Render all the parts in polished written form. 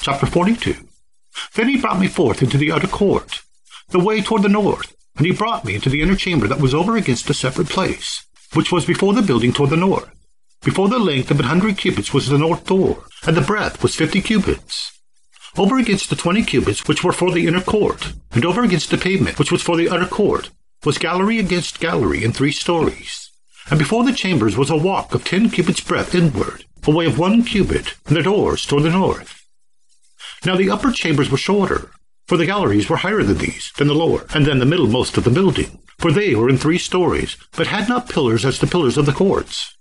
Chapter 42. Then he brought me forth into the outer court, the way toward the north, and he brought me into the inner chamber that was over against a separate place, which was before the building toward the north. Before the length of 100 cubits was the north door, and the breadth was 50 cubits. Over against the 20 cubits which were for the inner court, and over against the pavement which was for the outer court, was gallery against gallery in 3 stories. And before the chambers was a walk of 10 cubits breadth inward, a way of 1 cubit, and the doors toward the north. Now the upper chambers were shorter, for the galleries were higher than these, than the lower, and than the middlemost of the building, for they were in 3 stories, but had not pillars as the pillars of the courts.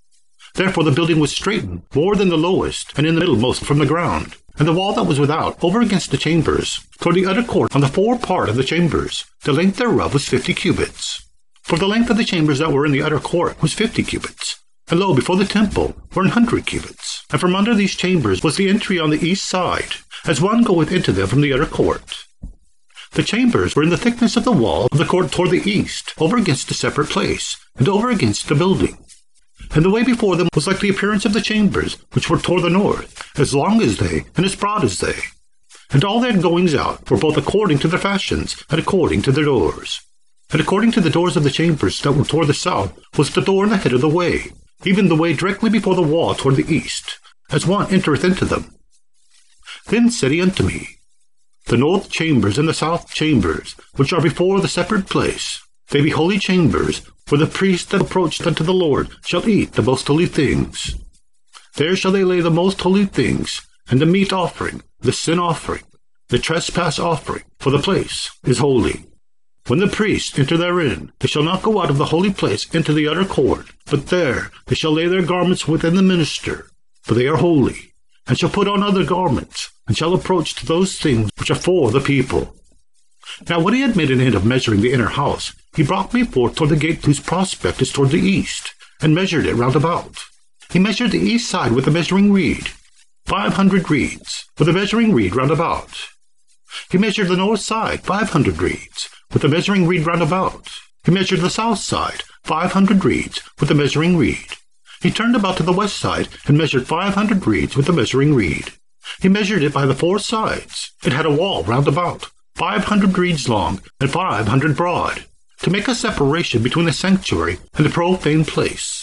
Therefore the building was straitened more than the lowest, and in the middlemost from the ground. And the wall that was without, over against the chambers, toward the outer court on the fore part of the chambers, the length thereof was 50 cubits. For the length of the chambers that were in the outer court was 50 cubits. And lo, before the temple were 100 cubits. And from under these chambers was the entry on the east side, as one goeth into them from the outer court. The chambers were in the thickness of the wall of the court toward the east, over against a separate place, and over against the building. And the way before them was like the appearance of the chambers, which were toward the north, as long as they, and as broad as they. And all their goings out were both according to their fashions, and according to their doors. And according to the doors of the chambers that were toward the south was the door in the head of the way, even the way directly before the wall toward the east, as one entereth into them. Then said he unto me, The north chambers and the south chambers, which are before the separate place, they be holy chambers, where the priest that approacheth unto the Lord shall eat the most holy things. There shall they lay the most holy things, and the meat offering, the sin offering, the trespass offering, for the place is holy. When the priests enter therein, they shall not go out of the holy place into the outer court, but there they shall lay their garments within the minister, for they are holy, and shall put on other garments, and shall approach to those things which are for the people. Now when he had made an end of measuring the inner house, he brought me forth toward the gate whose prospect is toward the east, and measured it round about. He measured the east side with a measuring reed, 500 reeds, with a measuring reed round about. He measured the north side, 500 reeds, with a measuring reed round about. He measured the south side, 500 reeds, with a measuring reed. He turned about to the west side, and measured 500 reeds with a measuring reed. He measured it by the 4 sides. It had a wall round about, 500 reeds long, and 500 broad, to make a separation between the sanctuary and the profane place.